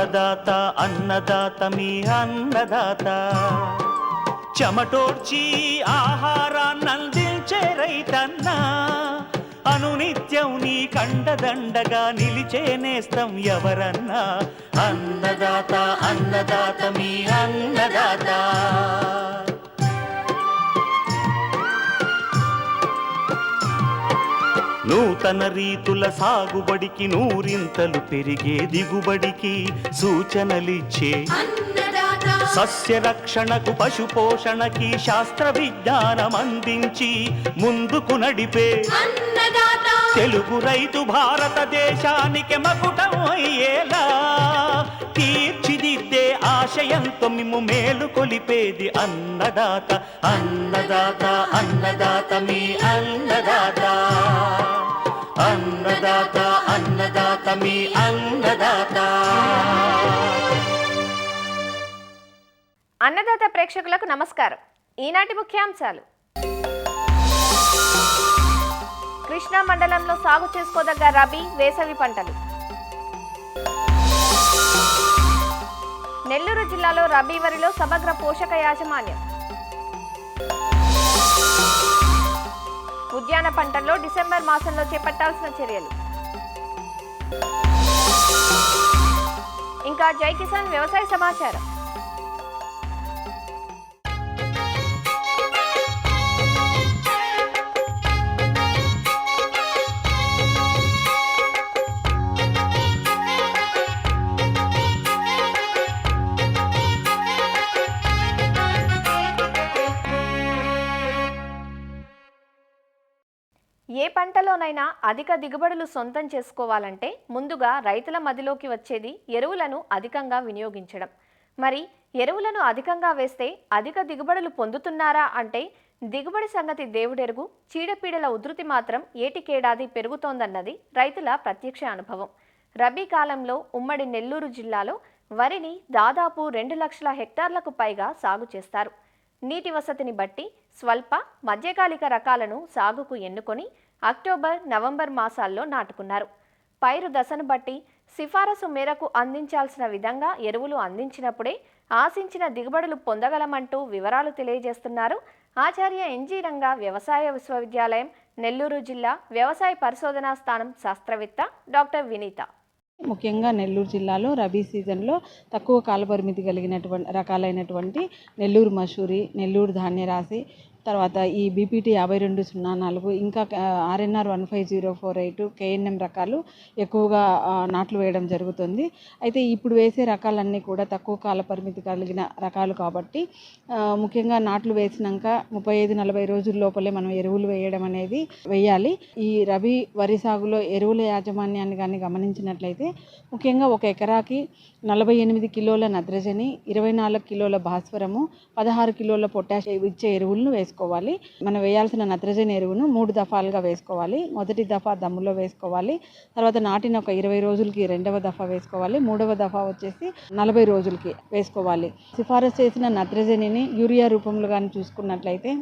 అన్నదాత అన్నదాత మీ అన్నదాత చెమటోడ్చి ఆహారాన్నందించే రైతన్న అనునిత్యం నీ కండదండగా నిలిచే నేస్తం ఎవరన్నా అన్నదాత అన్నదాత మీ అన్నదాత నూతన రీతుల సాగుబడికి నూరింతలు పెరిగే దిగుబడికి సూచనలిచ్చే సస్య రక్షణకు పశు పోషణకి శాస్త్ర విజ్ఞానం అందించి ముందుకు నడిపే తెలుగు రైతు భారతదేశానికి మకుటం అయ్యేలా తీర్చిదిద్దే ఆశయంతో మిమ్ము మేలు కొలిపేది అన్నదాత అన్నదాత అన్నదాత మీ అన్నదాత అన్నదాత అన్నదాత మీ అన్నదాత. అన్నదాత ప్రేక్షకులకు నమస్కారం. ఈనాటి ముఖ్యాంశాలు: కృష్ణా మండలంలో సాగు చేసుకోదగ్గ రబీ వేసవి పంటలు. నెల్లూరు జిల్లాలో రబీ వరిలో సమగ్ర పోషక యాజమాన్యం. ఉద్యాన పంటల్లో డిసెంబర్ మాసంలో చేపట్టాల్సిన చర్యలు. ఇంకా జై కిసాన్ వ్యవసాయ సమాచారం. ఏ పంటలోనైనా అధిక దిగుబడులు సొంతం చేసుకోవాలంటే ముందుగా రైతుల మదిలోకి వచ్చేది ఎరువులను అధికంగా వినియోగించడం. మరి ఎరువులను అధికంగా వేస్తే అధిక దిగుబడులు పొందుతున్నారా అంటే దిగుబడి సంగతి దేవుడెరుగు, చీడపీడల ఉధృతి మాత్రం ఏటికేడాది పెరుగుతోందన్నది రైతుల ప్రత్యక్ష అనుభవం. రబీ కాలంలో ఉమ్మడి నెల్లూరు జిల్లాలో వరిని దాదాపు 2 లక్షల హెక్టార్లకు పైగా సాగు చేస్తారు. నీటి వసతిని బట్టి స్వల్ప మధ్యకాలిక రకాలను సాగుకు ఎన్నుకొని అక్టోబర్, నవంబర్ మాసాల్లో నాటుకున్నారు. పైరు దశను బట్టి సిఫారసు మేరకు అందించాల్సిన విధంగా ఎరువులు అందించినప్పుడే ఆశించిన దిగుబడులు పొందగలమంటూ వివరాలు తెలియజేస్తున్నారు ఆచార్య ఎన్జీ రంగా వ్యవసాయ విశ్వవిద్యాలయం నెల్లూరు జిల్లా వ్యవసాయ పరిశోధనా స్థానం శాస్త్రవేత్త డాక్టర్ వినీత. ముఖ్యంగా నెల్లూరు జిల్లాలో రబీ సీజన్లో తక్కువ కాలపరిమితి కలిగినటువంటి రకాలైనటువంటి నెల్లూరు మసూరి, నెల్లూరు ధాన్యరాశి, తర్వాత ఈ బీపీటీ 5204, ఇంకా ఆర్ఎన్ఆర్ 15048, కేఎన్ఎం రకాలు ఎక్కువగా నాట్లు వేయడం జరుగుతుంది. అయితే ఇప్పుడు వేసే రకాలన్నీ కూడా తక్కువ కాల పరిమితి కలిగిన రకాలు కాబట్టి ముఖ్యంగా నాట్లు వేసినాక 35-40 రోజుల లోపలే మనం ఎరువులు వేయడం అనేది వేయాలి. ఈ రబీ వరి సాగులో ఎరువుల యాజమాన్యాన్ని కానీ గమనించినట్లయితే ముఖ్యంగా 1 ఎకరాకి 48 కిలోల నత్రజని, 24 కిలోల భాస్వరము, 16 కిలోల పొటాష్ ఇచ్చే ఎరువులను వేసుకోవాలి. మనం వేయాల్సిన నత్రజని ఎరువును 3 దఫాలుగా వేసుకోవాలి. మొదటి దఫా దమ్ములో వేసుకోవాలి, తర్వాత నాటిన ఒక 20 రోజులకి రెండవ దఫా వేసుకోవాలి, మూడవ దఫా వచ్చేసి 40 రోజులకి వేసుకోవాలి. సిఫారసు చేసిన నత్రజనిని యూరియా రూపంలో కానీ చూసుకున్నట్లయితే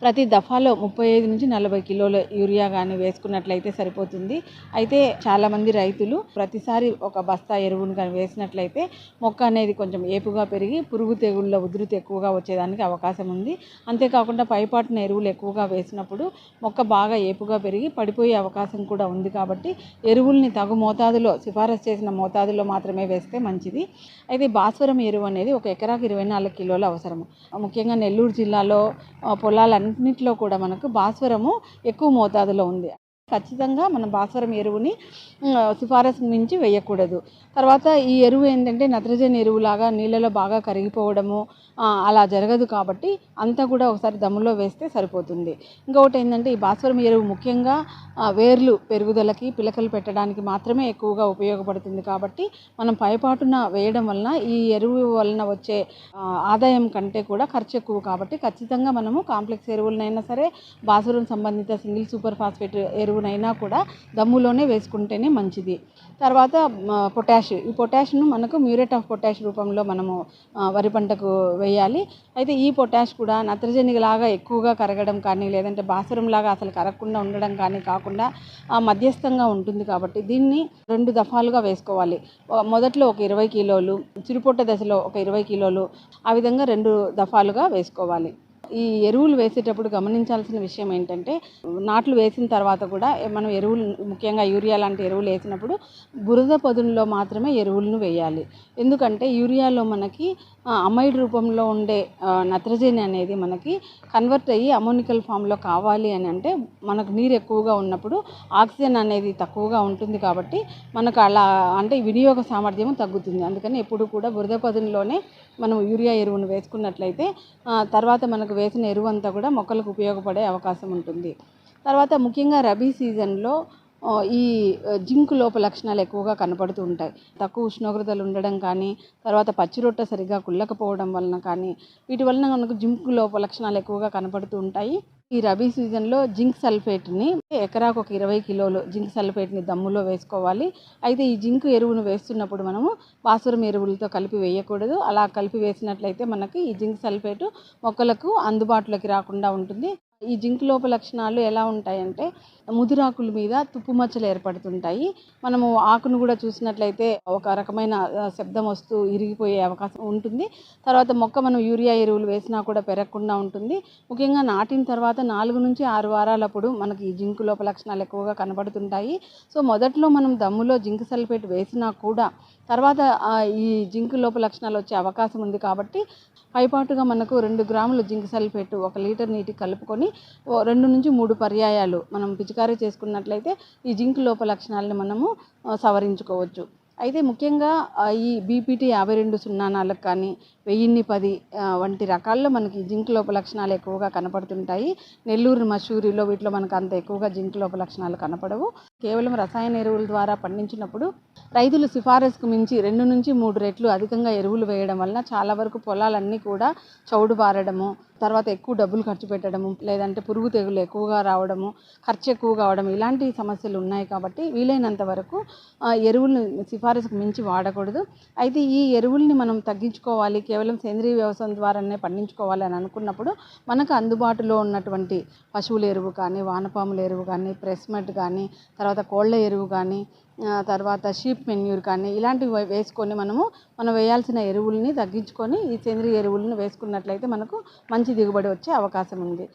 ప్రతి దఫాలో 35-40 కిలోల యూరియా కానీ వేసుకున్నట్లయితే సరిపోతుంది. అయితే చాలామంది రైతులు ప్రతిసారి ఒక బస్తా ఎరువును కానీ వేసినట్లయితే మొక్క అనేది కొంచెం ఏపుగా పెరిగి పురుగు తెగుళ్ళ ఉధృతి ఎక్కువగా వచ్చేదానికి అవకాశం ఉంది. అంతేకాకుండా పైపాటున ఎరువులు ఎక్కువగా వేసినప్పుడు మొక్క బాగా ఏపుగా పెరిగి పడిపోయే అవకాశం కూడా ఉంది. కాబట్టి ఎరువుల్ని తగు మోతాదులో, సిఫారసు చేసిన మోతాదులో మాత్రమే వేస్తే మంచిది. అయితే భాస్వరం ఎరువు అనేది 1 ఎకరాకి 24 కిలోలు అవసరము. ముఖ్యంగా నెల్లూరు జిల్లాలో పొలాలన్నింటిలో కూడా మనకు భాస్వరము ఎక్కువ మోతాదులో ఉంది. ఖచ్చితంగా మనం భాస్వరం ఎరువుని సిఫారసు మించి వేయకూడదు. తర్వాత ఈ ఎరువు ఏంటంటే నత్రజని ఎరువులాగా నీళ్ళలో బాగా కరిగిపోవడము అలా జరగదు. కాబట్టి అంతా కూడా ఒకసారి దమ్ములో వేస్తే సరిపోతుంది. ఇంకొకటి ఏంటంటే ఈ భాస్వరం ఎరువు ముఖ్యంగా వేర్లు పెరుగుదలకి, పిలకలు పెట్టడానికి మాత్రమే ఎక్కువగా ఉపయోగపడుతుంది. కాబట్టి మనం పైపాటున వేయడం వలన ఈ ఎరువు వలన వచ్చే ఆదాయం కంటే కూడా ఖర్చు ఎక్కువ. కాబట్టి ఖచ్చితంగా మనము కాంప్లెక్స్ ఎరువులనైనా సరే, భాస్వరం సంబంధిత సింగిల్ సూపర్ ఫాస్ఫేట్ ఎరువునైనా కూడా దమ్ములోనే వేసుకుంటేనే మంచిది. తర్వాత పొటాష్, ఈ పొటాష్ను మనకు మ్యూరేట్ ఆఫ్ పొటాష్ రూపంలో మనము వరి పంటకు వేయాలి. అయితే ఈ పొటాష్ కూడా నత్రజని లాగా ఎక్కువగా కరగడం కానీ లేదంటే భాస్వరం లాగా అసలు కరగకుండా ఉండడం కానీ కాకుండా మధ్యస్థంగా ఉంటుంది కాబట్టి దీన్ని 2 దఫాలుగా వేసుకోవాలి. మొదట్లో ఒక 20 కిలోలు, చిరుపొట్ట దశలో ఒక 20 కిలోలు, ఆ విధంగా 2 దఫాలుగా వేసుకోవాలి. ఈ ఎరువులు వేసేటప్పుడు గమనించాల్సిన విషయం ఏంటంటే నాట్లు వేసిన తర్వాత కూడా మనం ఎరువులు ముఖ్యంగా యూరియా లాంటి ఎరువులు వేసినప్పుడు బురద పదునులో మాత్రమే ఎరువులను వేయాలి. ఎందుకంటే యూరియాలో మనకి అమైడ్ రూపంలో ఉండే నత్రజని అనేది మనకి కన్వర్ట్ అయ్యి అమోనికల్ ఫామ్లో కావాలి అని అంటే మనకు నీరు ఎక్కువగా ఉన్నప్పుడు ఆక్సిజన్ అనేది తక్కువగా ఉంటుంది కాబట్టి మనకు అలా అంటే వినియోగ సామర్థ్యం తగ్గుతుంది. అందుకని ఎప్పుడు కూడా బురద పదునులోనే మనం యూరియా ఎరువును వేసుకున్నట్లయితే తర్వాత మనకు వేసిన ఎరువు అంతా కూడా మొక్కలకు ఉపయోగపడే అవకాశం ఉంటుంది. తర్వాత ముఖ్యంగా రబీ సీజన్లో ఈ జింక్ లోప లక్షణాలు ఎక్కువగా కనపడుతూ ఉంటాయి. తక్కువ ఉష్ణోగ్రతలు ఉండడం కానీ, తర్వాత పచ్చిరొట్ట సరిగ్గా కుళ్ళకపోవడం వలన కానీ, వీటి వలన మనకు జింక్ లోప లక్షణాలు ఎక్కువగా కనపడుతూ ఉంటాయి. ఈ రబీ సీజన్లో జింక్ సల్ఫేట్ని ఎకరాకు ఒక 20 కిలోలు జింక్ సల్ఫేట్ని దమ్ములో వేసుకోవాలి. అయితే ఈ జింక్ ఎరువును వేస్తున్నప్పుడు మనము భాస్వరం ఎరువులతో కలిపి వేయకూడదు. అలా కలిపి వేసినట్లయితే మనకి ఈ జింక్ సల్ఫేటు మొక్కలకు అందుబాటులోకి రాకుండా ఉంటుంది. ఈ జింక్ లోప లక్షణాలు ఎలా ఉంటాయంటే ముదురాకుల మీద తుప్పు మచ్చలు ఏర్పడుతుంటాయి. మనము ఆకును కూడా చూసినట్లయితే ఒక రకమైన శబ్దం వస్తూ ఇరిగిపోయే అవకాశం ఉంటుంది. తర్వాత మొక్క మనం యూరియా ఎరువులు వేసినా కూడా పెరగకుండా ఉంటుంది. ముఖ్యంగా నాటిన తర్వాత 4 నుంచి 6 వారాలప్పుడు మనకి ఈ జింక్ లోప లక్షణాలు ఎక్కువగా కనబడుతుంటాయి. సో మొదట్లో మనం దమ్ములో జింక్ సల్ఫేట్ వేసినా కూడా తర్వాత ఈ జింక్ లోప లక్షణాలు వచ్చే అవకాశం ఉంది కాబట్టి పైపాటుగా మనకు 2 గ్రాములు జింక్ సల్ఫేట్ 1 లీటర్ నీటికి కలుపుకొని 2 నుంచి 3 పర్యాయాలు మనం పిచికారీ చేసుకున్నట్లయితే ఈ జింక్ లోప లక్షణాలను మనము సవరించుకోవచ్చు. అయితే ముఖ్యంగా ఈ బీపీటీ 5204 కానీ 1010 వంటి రకాల్లో మనకి జింక్ లోప లక్షణాలు ఎక్కువగా కనపడుతుంటాయి. నెల్లూరు మసూరిలో వీటిలో మనకు అంత ఎక్కువగా జింక్ లోప లక్షణాలు కనపడవు. కేవలం రసాయన ఎరువుల ద్వారా పండించినప్పుడు రైతులు సిఫారసుకు మించి 2 నుంచి 3 రెట్లు అధికంగా ఎరువులు వేయడం వలన చాలా వరకు పొలాలన్నీ కూడా చౌడు బారడము, తర్వాత ఎక్కువ డబ్బులు ఖర్చు పెట్టడము, లేదంటే పురుగు తెగులు ఎక్కువగా రావడము, ఖర్చు ఎక్కువ కావడం ఇలాంటి సమస్యలు ఉన్నాయి. కాబట్టి వీలైనంత వరకు ఎరువులను సిఫారసుకు మించి వాడకూడదు. అయితే ఈ ఎరువుల్ని మనం తగ్గించుకోవాలి, కేవలం సేంద్రీయ వ్యవసాయం ద్వారానే పండించుకోవాలి అని అనుకున్నప్పుడు మనకు అందుబాటులో ఉన్నటువంటి పశువుల ఎరువు కానీ, వానపాముల ఎరువు కానీ, ప్రెస్మెట్ కానీ, తర్వాత కోళ్ళ ఎరువు కానీ, తర్వాత షీప్ మెన్యూర్ కానీ ఇలాంటివి వేసుకొని మనం వేయాల్సిన ఎరువుల్ని తగ్గించుకొని ఈ సేంద్రీయ ఎరువులను వేసుకున్నట్లయితే మనకు మంచి దిగుబడి వచ్చే అవకాశం ఉంది.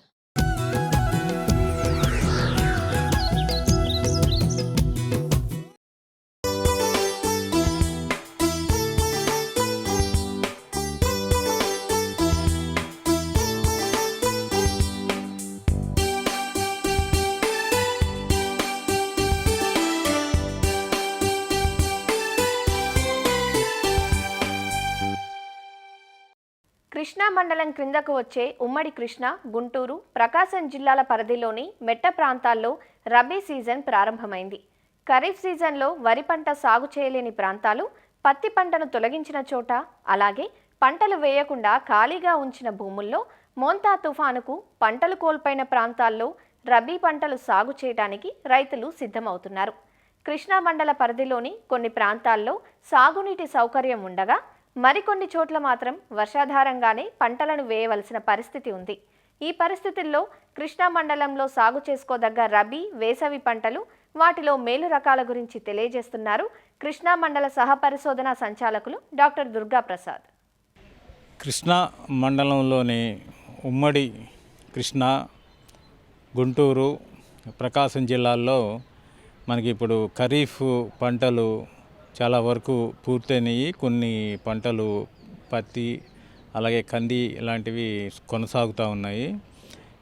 కృష్ణా మండలం క్రిందకు వచ్చే ఉమ్మడి కృష్ణా, గుంటూరు, ప్రకాశం జిల్లాల పరిధిలోని మెట్ట ప్రాంతాల్లో రబీ సీజన్ ప్రారంభమైంది. ఖరీఫ్ సీజన్లో వరి పంట సాగు చేయలేని ప్రాంతాలు, పత్తి పంటను తొలగించిన చోట, అలాగే పంటలు వేయకుండా ఖాళీగా ఉంచిన భూముల్లో మోంతా తుఫానుకు పంటలు కోల్పోయిన ప్రాంతాల్లో రబీ పంటలు సాగు చేయడానికి రైతులు సిద్ధమవుతున్నారు. కృష్ణా మండల పరిధిలోని కొన్ని ప్రాంతాల్లో సాగునీటి సౌకర్యం ఉండగా మరికొన్ని చోట్ల మాత్రం వర్షాధారంగానే పంటలను వేయవలసిన పరిస్థితి ఉంది. ఈ పరిస్థితుల్లో కృష్ణా మండలంలో సాగు చేసుకోదగ్గ రబీ, వేసవి పంటలు, వాటిలో మేలు రకాల గురించి తెలియజేస్తున్నారు కృష్ణా మండల సహపరిశోధన సంచాలకులు డాక్టర్ దుర్గా ప్రసాద్. కృష్ణా మండలంలోని ఉమ్మడి కృష్ణా, గుంటూరు, ప్రకాశం జిల్లాల్లో మనకి ఇప్పుడు ఖరీఫ్ పంటలు చాలా వరకు పూర్తయినాయి. కొన్ని పంటలు పత్తి, అలాగే కంది ఇలాంటివి కొనసాగుతూ ఉన్నాయి.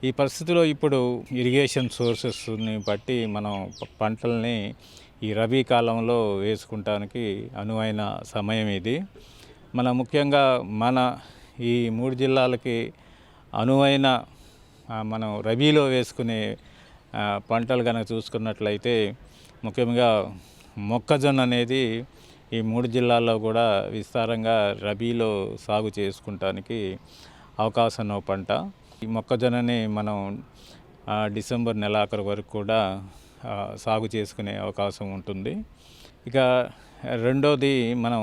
ఈ పరిస్థితిలో ఇప్పుడు ఇరిగేషన్ సోర్సెస్ని బట్టి మనం పంటల్ని ఈ రబీ కాలంలో వేసుకుంటానికి అనువైన సమయం ఇది. ముఖ్యంగా ఈ 3 జిల్లాలకి అనువైన మనం రబీలో వేసుకునే పంటలు కనుక చూసుకున్నట్లయితే ముఖ్యంగా మొక్కజొన్న అనేది ఈ 3 జిల్లాల్లో కూడా విస్తారంగా రబీలో సాగు చేసుకుంటానికి అవకాశం ఉన్న పంట. ఈ మొక్కజొన్నని మనం డిసెంబర్ నెలాఖరు వరకు కూడా సాగు చేసుకునే అవకాశం ఉంటుంది. ఇక రెండోది మనం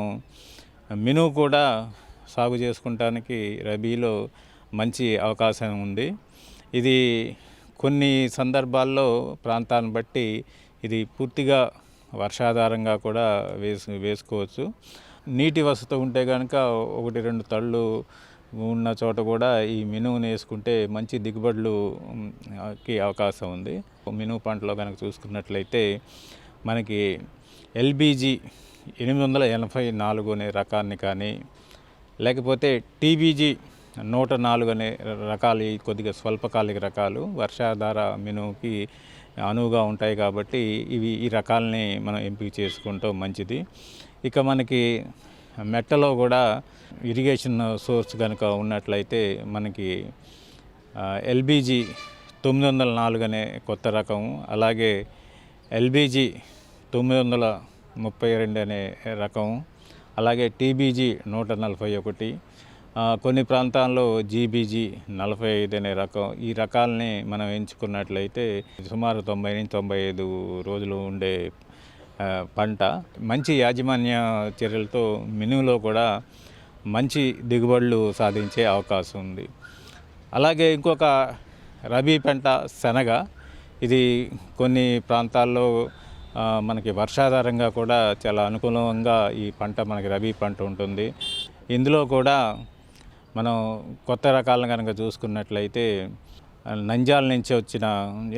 మినుము కూడా సాగు చేసుకుంటానికి రబీలో మంచి అవకాశం ఉంది. ఇది కొన్ని సందర్భాల్లో ప్రాంతాన్ని బట్టి ఇది పూర్తిగా వర్షాధారంగా కూడా వేసుకోవచ్చు. నీటి వసతి ఉంటే కనుక 1-2 తళ్ళు ఉన్న చోట కూడా ఈ మినుమును వేసుకుంటే మంచి దిగుబడులుకి అవకాశం ఉంది. మినుము పంటలో కనుక చూసుకున్నట్లయితే మనకి ఎల్బీజీ 884 అనే రకాన్ని కానీ, లేకపోతే టీబీజీ 104 అనే రకాలు కొద్దిగా స్వల్పకాలిక రకాలు వర్షాధార మినుముకి అనువుగా ఉంటాయి కాబట్టి ఈ రకాలని మనం ఎంపిక చేసుకుంటాం మంచిది. ఇక మనకి మెట్టలో కూడా ఇరిగేషన్ సోర్స్ కనుక ఉన్నట్లయితే మనకి ఎల్బీజీ 904 అనే కొత్త రకం, అలాగే ఎల్బీజీ 932 అనే రకం, అలాగే టీబీజీ 141, కొన్ని ప్రాంతాల్లో జీబీజీ 45 అనే రకం. ఈ రకాలని మనం ఎంచుకున్నట్లయితే సుమారు 90-95 రోజులు ఉండే పంట. మంచి యాజమాన్య చర్యలతో మినుములో కూడా మంచి దిగుబడులు సాధించే అవకాశం ఉంది. అలాగే ఇంకొక రబీ పంట శనగ. ఇది కొన్ని ప్రాంతాల్లో మనకి వర్షాధారంగా కూడా చాలా అనుకూలంగా ఈ పంట మనకి రబీ పంట ఉంటుంది. ఇందులో కూడా మనం కొత్త రకాలను కనుక చూసుకున్నట్లయితే నంద్యాల నుంచి వచ్చిన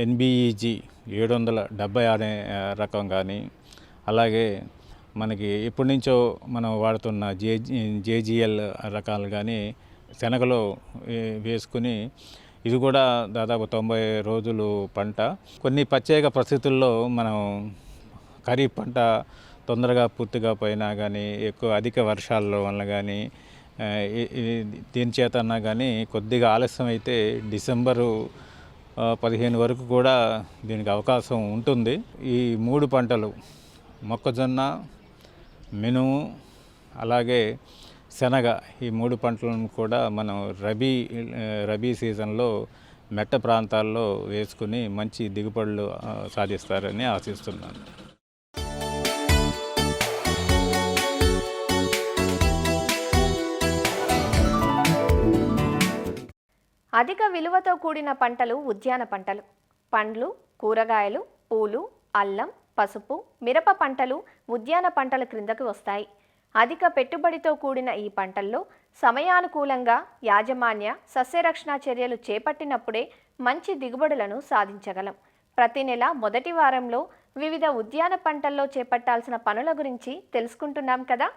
ఎన్బీఈజీ 770 అనే రకం కానీ, అలాగే మనకి ఎప్పటి నుంచో మనం వాడుతున్న జేజీఎల్ రకాలు కానీ శనగలో వేసుకుని ఇది కూడా దాదాపు 90 రోజులు పంట. కొన్ని ప్రత్యేక పరిస్థితుల్లో మనం ఖరీఫ్ పంట తొందరగా పూర్తిగా పోయినా కానీ, ఎక్కువ అధిక వర్షాల వల్ల కానీ, దీని చేతన్నా కానీ కొద్దిగా ఆలస్యం అయితే డిసెంబరు 15 వరకు కూడా దీనికి అవకాశం ఉంటుంది. ఈ 3 పంటలు మొక్కజొన్న, మినుము, అలాగే శనగ, ఈ 3 పంటలను కూడా మనం రబీ సీజన్లో మెట్ట ప్రాంతాల్లో వేసుకుని మంచి దిగుబడులు సాధిస్తారని ఆశిస్తున్నాను. అధిక విలువతో కూడిన పంటలు ఉద్యాన పంటలు. పండ్లు, కూరగాయలు, పూలు, అల్లం, పసుపు, మిరప పంటలు ఉద్యాన పంటల క్రిందకు వస్తాయి. అధిక పెట్టుబడితో కూడిన ఈ పంటల్లో సమయానుకూలంగా యాజమాన్య సస్యరక్షణ చర్యలు చేపట్టినప్పుడే మంచి దిగుబడులను సాధించగలం. ప్రతి నెల మొదటి వారంలో వివిధ ఉద్యాన పంటల్లో చేపట్టాల్సిన పనుల గురించి తెలుసుకుంటున్నాం కదా.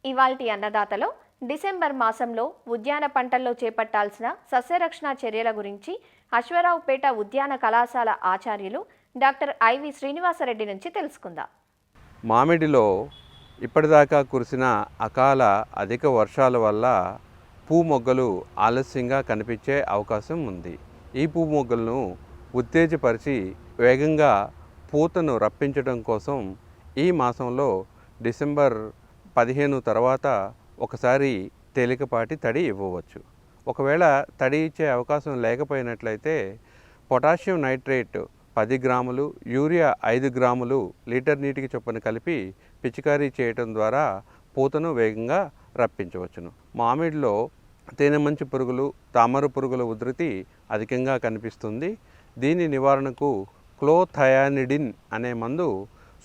ఇవాల్టి అన్నదాతలో డిసెంబర్ మాసంలో ఉద్యాన పంటల్లో చేపట్టాల్సిన సస్యరక్షణ చర్యల గురించి అశ్వరావుపేట ఉద్యాన కళాశాల ఆచార్యులు డాక్టర్ ఐవి శ్రీనివాసరెడ్డి నుంచి తెలుసుకుందాం. మామిడిలో ఇప్పటిదాకా కురిసిన అకాల అధిక వర్షాల వల్ల మొగ్గలు ఆలస్యంగా కనిపించే అవకాశం ఉంది. ఈ మొగ్గలను ఉత్తేజపరిచి వేగంగా పూతను రప్పించడం కోసం ఈ మాసంలో డిసెంబర్ 15 తర్వాత ఒకసారి తేలికపాటి తడి ఇవ్వవచ్చు. ఒకవేళ తడి ఇచ్చే అవకాశం లేకపోయినట్లయితే పొటాషియం నైట్రేట్ 10 గ్రాములు, యూరియా 5 గ్రాములు లీటర్ నీటికి చొప్పున కలిపి పిచికారీ చేయటం ద్వారా పూతను వేగంగా రప్పించవచ్చును. మామిడిలో తేనెమంచి పురుగులు, తామర పురుగుల ఉధృతి అధికంగా కనిపిస్తుంది. దీని నివారణకు క్లోథయానిడిన్ అనే మందు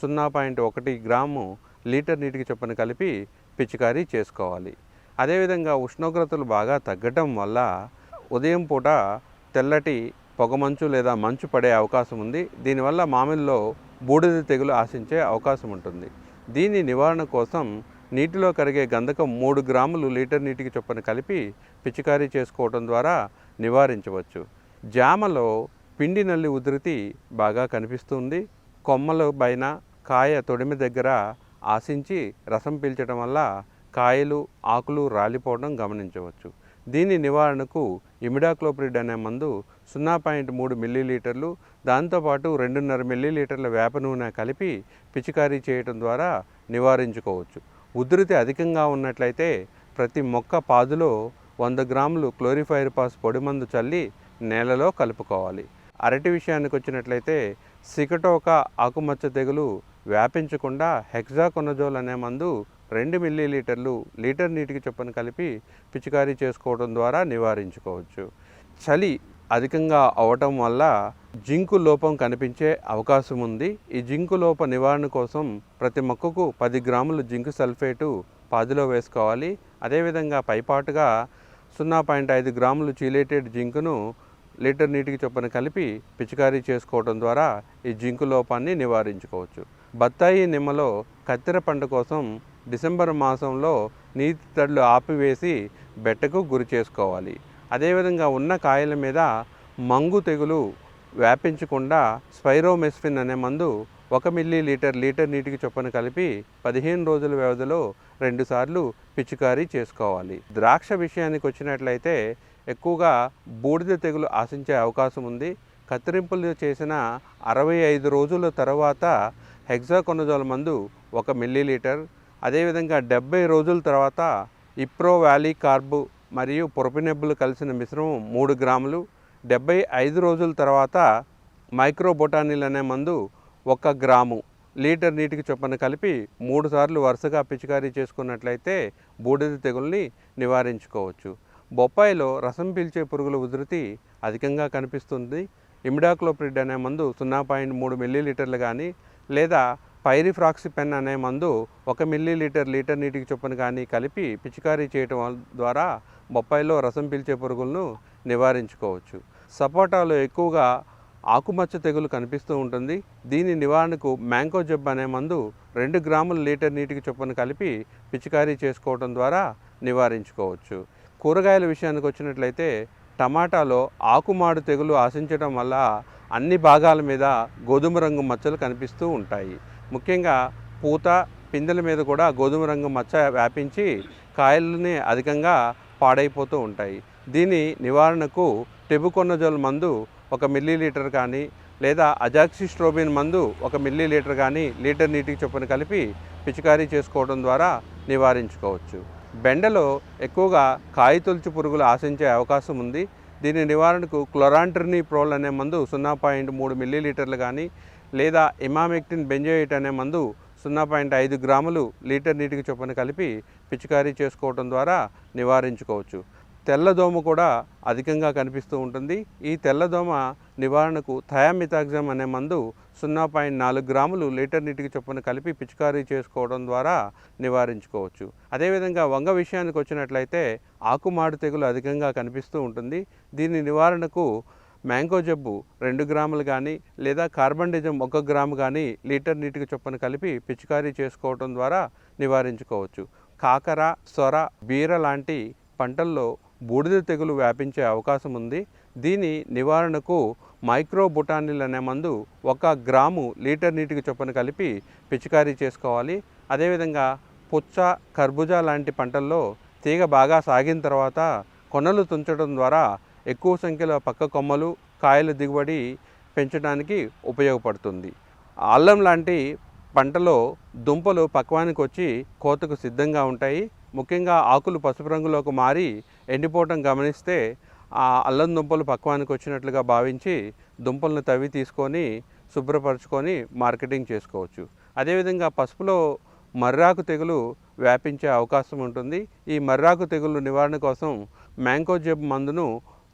0.1 గ్రాము లీటర్ నీటికి చొప్పున కలిపి పిచికారీ చేసుకోవాలి. అదేవిధంగా ఉష్ణోగ్రతలు బాగా తగ్గటం వల్ల ఉదయం పూట తెల్లటి పొగమంచు లేదా మంచు పడే అవకాశం ఉంది. దీనివల్ల మామిడిలో బూడిద తెగులు ఆశించే అవకాశం ఉంటుంది. దీని నివారణ కోసం నీటిలో కరిగే గంధకం 3 గ్రాములు లీటర్ నీటికి చొప్పున కలిపి పిచికారీ చేసుకోవడం ద్వారా నివారించవచ్చు. జామలో పిండి నల్లి ఉధృతి బాగా కనిపిస్తుంది. కొమ్మల పైన కాయ తొడిమి దగ్గర ఆశించి రసం పీల్చడం వల్ల కాయలు, ఆకులు రాలిపోవడం గమనించవచ్చు. దీని నివారణకు ఇమిడాక్లోప్రిడ్ అనే మందు 0.3 మిల్లీలీటర్లు, దాంతోపాటు 2.5 మిల్లీలీటర్ల వేప నూనె కలిపి పిచికారీ చేయడం ద్వారా నివారించుకోవచ్చు. ఉధృతి అధికంగా ఉన్నట్లయితే ప్రతి మొక్క పాదులో 100 గ్రాములు క్లోరిఫైరిపాస్ పొడి మందు చల్లి నేలలో కలుపుకోవాలి. అరటి విషయానికి వచ్చినట్లయితే సికటోకా ఆకుమచ్చ తెగులు వ్యాపించకుండా హెక్సాకొనజోల్ అనే మందు 2 మిల్లీలీటర్లు లీటర్ నీటికి చొప్పున కలిపి పిచికారీ చేసుకోవడం ద్వారా నివారించుకోవచ్చు. చలి అధికంగా అవటం వల్ల జింకు లోపం కనిపించే అవకాశం ఉంది. ఈ జింకు లోప నివారణ కోసం ప్రతి మొక్కకు 10 గ్రాములు జింకు సల్ఫేటు పాదిలో వేసుకోవాలి. అదేవిధంగా పైపాటుగా 0.5 గ్రాములు చీలేటెడ్ జింకును లీటర్ నీటికి చొప్పున కలిపి పిచికారీ చేసుకోవడం ద్వారా ఈ జింకు లోపాన్ని నివారించుకోవచ్చు. బత్తాయి నిమ్మలో కత్తెర పంట కోసం డిసెంబర్ మాసంలో నీటి తడులు ఆపివేసి బెట్టకు గురి చేసుకోవాలి. అదేవిధంగా ఉన్న కాయల మీద మంగు తెగులు వ్యాపించకుండా స్పైరోమెస్ఫిన్ అనే మందు 1 మిల్లీలీటర్ లీటర్ నీటికి చొప్పున కలిపి 15 రోజుల వ్యవధిలో 2 సార్లు పిచికారీ చేసుకోవాలి. ద్రాక్ష విషయానికి వచ్చినట్లయితే ఎక్కువగా బూడిద తెగులు ఆశించే అవకాశం ఉంది. కత్తిరింపులు చేసిన 65 రోజుల తర్వాత హెక్సాకొనజోల్ మందు 1 మిల్లీలీటర్, అదేవిధంగా 70 రోజుల తర్వాత ఇప్రో వ్యాలీ కార్బ్ మరియు ప్రొపినెబుల్ కలిసిన మిశ్రమం 3 గ్రాములు, 75 రోజుల తర్వాత మైక్రోబొటానిల్ అనే మందు 1 గ్రాము లీటర్ నీటికి చొప్పున కలిపి 3 సార్లు వరుసగా పిచికారీ చేసుకున్నట్లయితే బూడిద తెగుల్ని నివారించుకోవచ్చు. బొప్పాయిలో రసం పీల్చే పురుగుల ఉధృతి అధికంగా కనిపిస్తుంది. ఇమిడాక్లోప్రిడ్ అనే మందు 0.3 మిల్లీలీటర్లు కానీ లేదా పైరిఫ్రాక్సిపెన్ అనే మందు 1 మిల్లీలీటర్ లీటర్ నీటికి చొప్పున కానీ కలిపి పిచికారీ చేయటం ద్వారా బొప్పాయిలో రసం పీల్చే పురుగులను నివారించుకోవచ్చు. సపోటాలో ఎక్కువగా ఆకుమచ్చ తెగులు కనిపిస్తూ ఉంటుంది. దీని నివారణకు మ్యాంగో జబ్ అనే మందు 2 గ్రాముల లీటర్ నీటికి చొప్పున కలిపి పిచికారీ చేసుకోవడం ద్వారా నివారించుకోవచ్చు. కూరగాయల విషయానికి వచ్చినట్లయితే టమాటాలో ఆకుమాడు తెగులు ఆశించడం వల్ల అన్ని భాగాల మీద గోధుమ రంగు మచ్చలు కనిపిస్తూ ఉంటాయి. ముఖ్యంగా పూత పిందెల మీద కూడా గోధుమ రంగు మచ్చ వ్యాపించి కాయలని అధికంగా పాడైపోతూ ఉంటాయి. దీని నివారణకు టెబుకొనజోల్ మందు 1 మిల్లీలీటర్ కానీ లేదా అజాక్సిస్ట్రోబిన్ మందు 1 మిల్లీలీటర్ కానీ లీటర్ నీటికి చొప్పున కలిపి పిచికారీ చేసుకోవడం ద్వారా నివారించుకోవచ్చు. బెండలో ఎక్కువగా కాయతొలుచు పురుగులు ఆశించే అవకాశం ఉంది. దీని నివారణకు క్లోరాంట్రినిప్రోల్ అనే మందు 0.3 మిల్లీలీటర్లు కానీ లేదా ఇమామెక్టిన్ బెంజోయేట్ అనే మందు 0.5 గ్రాములు లీటర్ నీటికి చొప్పున కలిపి పిచికారీ చేసుకోవడం ద్వారా నివారించుకోవచ్చు. తెల్లదోమ కూడా అధికంగా కనిపిస్తూ ఉంటుంది. ఈ తెల్లదోమ నివారణకు థయామిథాగ్జామ్ అనే మందు 0.4 గ్రాములు లీటర్ నీటికి చొప్పున కలిపి పిచికారీ చేసుకోవడం ద్వారా నివారించుకోవచ్చు. అదేవిధంగా వంగ విషయానికి వచ్చినట్లయితే ఆకుమాడు తెగులు అధికంగా కనిపిస్తూ ఉంటుంది. దీని నివారణకు మ్యాంగో జబ్బు 2 గ్రాములు కానీ లేదా కార్బండిజం 1 గ్రాము కానీ లీటర్ నీటికి చొప్పున కలిపి పిచికారీ చేసుకోవడం ద్వారా నివారించుకోవచ్చు. కాకర, సొర, బీర లాంటి పంటల్లో బూడిద తెగులు వ్యాపించే అవకాశం ఉంది. దీని నివారణకు మైక్రోబొటానిల్ అనే మందు 1 గ్రాము లీటర్ నీటికి చొప్పున కలిపి పిచికారీ చేసుకోవాలి. అదేవిధంగా పుచ్చ, కర్బూజా లాంటి పంటల్లో తీగ బాగా సాగిన తర్వాత కొనలు తుంచడం ద్వారా ఎక్కువ సంఖ్యలో పక్క కొమ్మలు, కాయల దిగుబడి పెంచడానికి ఉపయోగపడుతుంది. అల్లం లాంటి పంటలో దుంపలు పక్వానికి వచ్చి కోతకు సిద్ధంగా ఉంటాయి. ముఖ్యంగా ఆకులు పసుపు రంగులోకి మారి ఎండిపోవటం గమనిస్తే ఆ అల్లం దుంపలు పక్వానికి వచ్చినట్లుగా భావించి దుంపలను తవ్వి తీసుకొని శుభ్రపరచుకొని మార్కెటింగ్ చేసుకోవచ్చు. అదేవిధంగా పసుపులో మర్రాకు తెగులు వ్యాపించే అవకాశం ఉంటుంది. ఈ మర్రాకు తెగులు నివారణ కోసం మ్యాంగో జబ్ మందును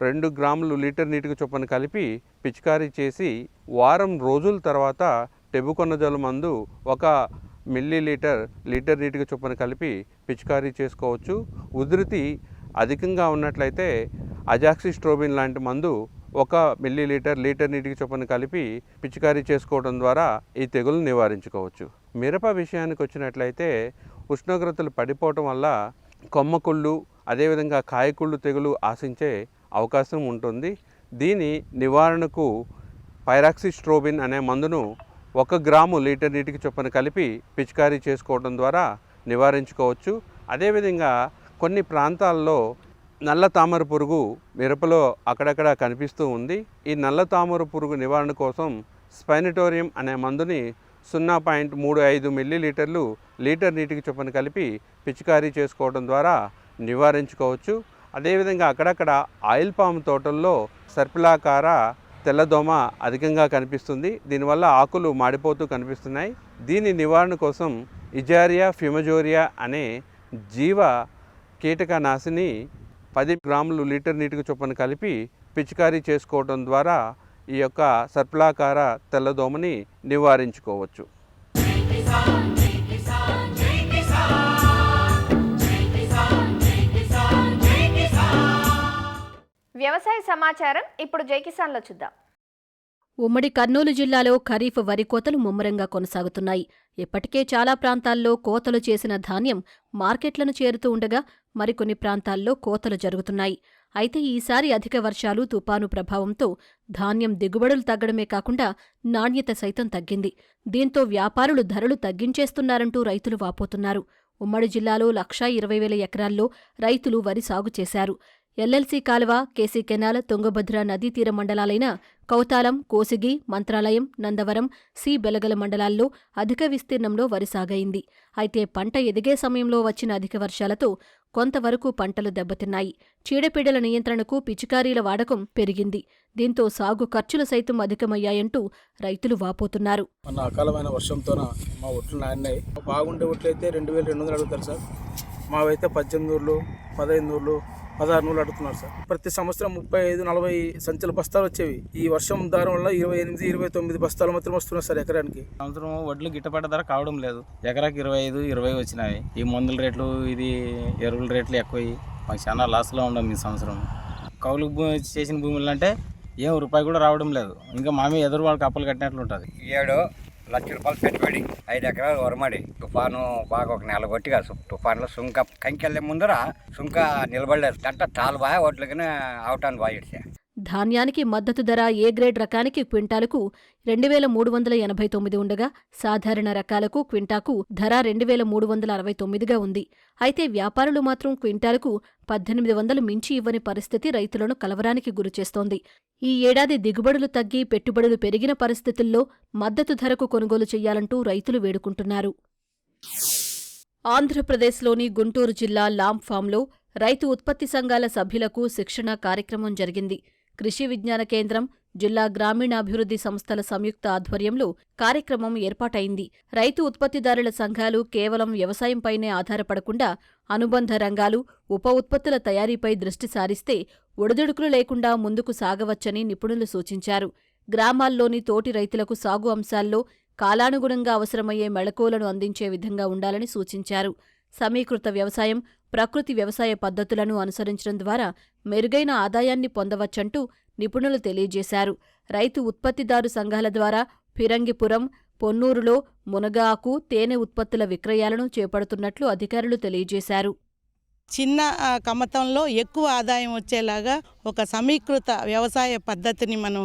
2 గ్రాములు లీటర్ నీటికి చొప్పున కలిపి పిచికారీ చేసి వారం రోజుల తర్వాత టెబుకొనజోల్ మందు 1 మిల్లీలీటర్ లీటర్ నీటికి చొప్పున కలిపి పిచికారీ చేసుకోవచ్చు. ఉధృతి అధికంగా ఉన్నట్లయితే అజాక్సిస్ట్రోబిన్ లాంటి మందు 1 మిల్లీలీటర్ లీటర్ నీటికి చొప్పున కలిపి పిచికారీ చేసుకోవడం ద్వారా ఈ తెగులు నివారించుకోవచ్చు. మిరప విషయానికి వచ్చినట్లయితే ఉష్ణోగ్రతలు పడిపోవటం వల్ల కొమ్మకుళ్ళు, అదేవిధంగా కాయకుళ్ళు తెగులు ఆశించే అవకాశం ఉంటుంది. దీని నివారణకు పైరాక్సిస్ట్రోబిన్ అనే మందును 1 గ్రాము లీటర్ నీటికి చొప్పున కలిపి పిచికారీ చేసుకోవడం ద్వారా నివారించుకోవచ్చు. అదేవిధంగా కొన్ని ప్రాంతాల్లో నల్ల తామర పురుగు మిరపలో అక్కడక్కడ కనిపిస్తూ ఉంది. ఈ నల్ల తామర పురుగు నివారణ కోసం స్పైనటోరియం అనే మందుని 0.35 మిల్లీలీటర్లు లీటర్ నీటికి చొప్పున కలిపి పిచికారీ చేసుకోవడం ద్వారా నివారించుకోవచ్చు. అదేవిధంగా అక్కడక్కడ ఆయిల్ పామ్ తోటల్లో సర్పిలాకార తెల్లదోమ అధికంగా కనిపిస్తుంది. దీనివల్ల ఆకులు మాడిపోతూ కనిపిస్తున్నాయి. దీని నివారణ కోసం ఇజారియా ఫ్యూమజోరియా అనే జీవ కీటకనాశిని 10 గ్రాములు లీటర్ నీటికి చొప్పున కలిపి పిచికారీ చేసుకోవడం ద్వారా ఈ యొక్క సర్పిలాకార తెల్లదోమని నివారించుకోవచ్చు. వ్యవసాయ సమాచారం ఇప్పుడు జై కిసాన్లో చూద్దాం. ఉమ్మడి కర్నూలు జిల్లాలో ఖరీఫ్ వరి కోతలు ముమ్మరంగా కొనసాగుతున్నాయి. ఇప్పటికే చాలా ప్రాంతాల్లో కోతలు చేసిన ధాన్యం మార్కెట్లను చేరుతూ ఉండగా మరికొన్ని ప్రాంతాల్లో కోతలు జరుగుతున్నాయి. అయితే ఈసారి అధిక వర్షాలు, తుపాను ప్రభావంతో ధాన్యం దిగుబడులు తగ్గడమే కాకుండా నాణ్యత సైతం తగ్గింది. దీంతో వ్యాపారులు ధరలు తగ్గించేస్తున్నారంటూ రైతులు వాపోతున్నారు. ఉమ్మడి జిల్లాలో 1,20,000 ఎకరాల్లో రైతులు వరి సాగు చేశారు. ఎల్ఎల్సీ కాలువ, కేసీ కెనాల్, తుంగభద్ర నదీతీర మండలాలైన కౌతాలం, కోసిగి, మంత్రాలయం, నందవరం, సి బెలగల మండలాల్లో అధిక విస్తీర్ణంలో వరి సాగైంది. అయితే పంట ఎదిగే సమయంలో వచ్చిన అధిక వర్షాలతో కొంతవరకు పంటలు దెబ్బతిన్నాయి. చీడపీడల నియంత్రణకు పిచికారీల వాడకం పెరిగింది. దీంతో సాగు ఖర్చులు సైతం అధికమయ్యాయంటూ రైతులు వాపోతున్నారు. మన అకాలమైన వర్షంతోన మా ఒట్లు నాణ్యాయి. బాగుండే ఒట్లు అయితే 2,200 అడుగుతారు సార్. మావైతే 18 నూర్లు, 15 నూర్లు, 16 నూర్లు అడుగుతున్నారు సార్. ప్రతి సంవత్సరం 35-40 సంచుల బస్తాలు వచ్చేవి. ఈ వర్షం దారం వల్ల 28-29 బస్తాలు మాత్రం వస్తున్నాయి సార్ ఎకరానికి. సంవత్సరం వడ్లు గిట్టపడ్డ ధర కావడం లేదు. ఎకరాకి 25-20 వచ్చినాయి. ఈ మందుల రేట్లు, ఇది ఎరువుల రేట్లు ఎక్కువ. మాకు చాలా లాస్లో ఉండం ఈ సంవత్సరం. కౌలు చేసిన భూములు అంటే ఏం రూపాయి కూడా రావడం లేదు. ఇంకా మామే ఎదురు వాళ్ళకి అప్పులు కట్టినట్లు ఉంటుంది. 7 లక్షల రూపాయలు పెట్టుబడి, 5 ఎకరాలు వరమడి. తుఫాను బాగా ఒక నెల కొట్టిగా తుఫాన్లో సుంక కంకెళ్ళే ముందర సుంక నిలబడలేదు. అంటే తాలు బాగా ఓట్లకి అవటాన్ని బాగా ఇడిచా. ధాన్యానికి మద్దతు ధర ఏ గ్రేడ్ రకానికి క్వింటాలకు 2,389 ఉండగా సాధారణ రకాలకు క్వింటాకు ధర 2,369గా ఉంది. అయితే వ్యాపారులు మాత్రం క్వింటాలకు 1,800 మించి ఇవ్వని పరిస్థితి రైతులను కలవరానికి గురిచేస్తోంది. ఈ ఏడాది దిగుబడులు తగ్గి పెట్టుబడులు పెరిగిన పరిస్థితుల్లో మద్దతు ధరకు కొనుగోలు చేయాలంటూ రైతులు వేడుకుంటున్నారు. ఆంధ్రప్రదేశ్లోని గుంటూరు జిల్లా లాంబ్ ఫామ్లో రైతు ఉత్పత్తి సంఘాల సభ్యులకు శిక్షణ కార్యక్రమం జరిగింది. కృషి విజ్ఞాన కేంద్రం, జిల్లా గ్రామీణాభివృద్ధి సంస్థల సంయుక్త ఆధ్వర్యంలో కార్యక్రమం ఏర్పాటైంది. రైతు ఉత్పత్తిదారుల సంఘాలు కేవలం వ్యవసాయంపైనే ఆధారపడకుండా అనుబంధ రంగాలు, ఉప ఉత్పత్తుల తయారీపై దృష్టి సారిస్తే ఒడిదుడుకులు లేకుండా ముందుకు సాగవచ్చని నిపుణులు సూచించారు. గ్రామాల్లోని తోటి రైతులకు సాగు అంశాల్లో కాలానుగుణంగా అవసరమయ్యే మెళకువలను అందించే విధంగా ఉండాలని సూచించారు. సమీకృత వ్యవసాయం, ప్రకృతి వ్యవసాయ పద్ధతులను అనుసరించడం ద్వారా మెరుగైన ఆదాయాన్ని పొందవచ్చంటూ నిపుణులు తెలియజేశారు. రైతు ఉత్పత్తిదారు సంఘాల ద్వారా ఫిరంగిపురం, పొన్నూరులో మునగ ఆకు, తేనె ఉత్పత్తుల విక్రయాలను చేపడుతున్నట్లు అధికారులు తెలియజేశారు. చిన్న కమతంలో ఎక్కువ ఆదాయం వచ్చేలాగా ఒక సమీకృత వ్యవసాయ పద్ధతిని మనం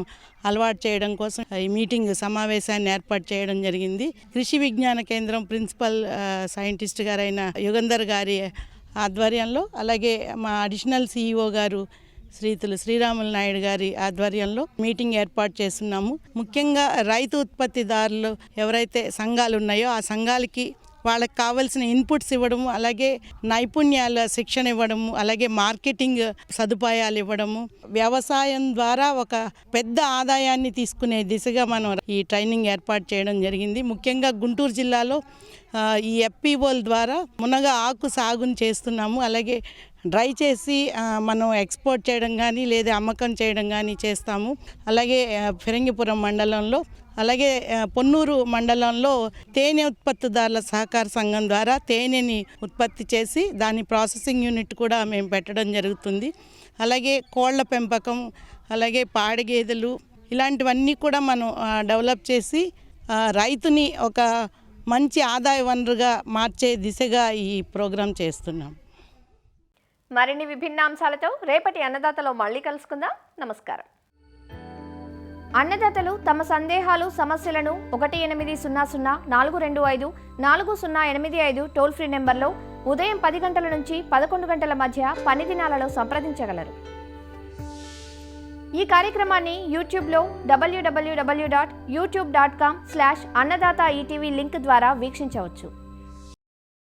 అలవాటు చేయడం కోసం ఈ మీటింగ్ సమావేశాన్ని ఏర్పాటు చేయడం జరిగింది. కృషి విజ్ఞాన కేంద్రం ప్రిన్సిపల్ సైంటిస్ట్ గారైన యుగంధర్ గారి ఆధ్వర్యంలో, అలాగే మా అడిషనల్ CEO గారు శ్రీరాములు నాయుడు గారి ఆధ్వర్యంలో మీటింగ్ ఏర్పాటు చేస్తున్నాము. ముఖ్యంగా రైతు ఉత్పత్తిదారులు ఎవరైతే సంఘాలు ఉన్నాయో ఆ సంఘాలకి వాళ్ళకి కావాల్సిన ఇన్పుట్స్ ఇవ్వడము, అలాగే నైపుణ్యాల శిక్షణ ఇవ్వడము, అలాగే మార్కెటింగ్ సదుపాయాలు ఇవ్వడము, వ్యవసాయం ద్వారా ఒక పెద్ద ఆదాయాన్ని తీసుకునే దిశగా మనం ఈ ట్రైనింగ్ ఏర్పాటు చేయడం జరిగింది. ముఖ్యంగా గుంటూరు జిల్లాలో ఈ FPOల ద్వారా మునగ ఆకు సాగును చేస్తున్నాము. అలాగే డ్రై చేసి మనం ఎక్స్పోర్ట్ చేయడం కానీ లేదా అమ్మకం చేయడం కానీ చేస్తాము. అలాగే ఫిరంగిపురం మండలంలో, అలాగే పొన్నూరు మండలంలో తేనె ఉత్పత్తిదారుల సహకార సంఘం ద్వారా తేనెని ఉత్పత్తి చేసి దాని ప్రాసెసింగ్ యూనిట్ కూడా మేము పెట్టడం జరుగుతుంది. అలాగే కోళ్ల పెంపకం, అలాగే పాడి గేదెలు, ఇలాంటివన్నీ కూడా మనం డెవలప్ చేసి రైతుని ఒక మంచి ఆదాయ వనరుగా మార్చే దిశగా ఈ ప్రోగ్రాం చేస్తున్నాం. మరిన్ని విభిన్న అంశాలతో రేపటి అన్నదాతలో మళ్ళీ కలుసుకుందాం. నమస్కారం. అన్నదాతలు తమ సందేహాలు, సమస్యలను 1800-425-4085 టోల్ ఫ్రీ నెంబర్లో ఉదయం 10 గంటల నుంచి 11 గంటల మధ్య పని దినాలలో సంప్రదించగలరు. ఈ కార్యక్రమాన్ని యూట్యూబ్లో www.youtube.com/annadaata ETV లింక్ ద్వారా వీక్షించవచ్చు.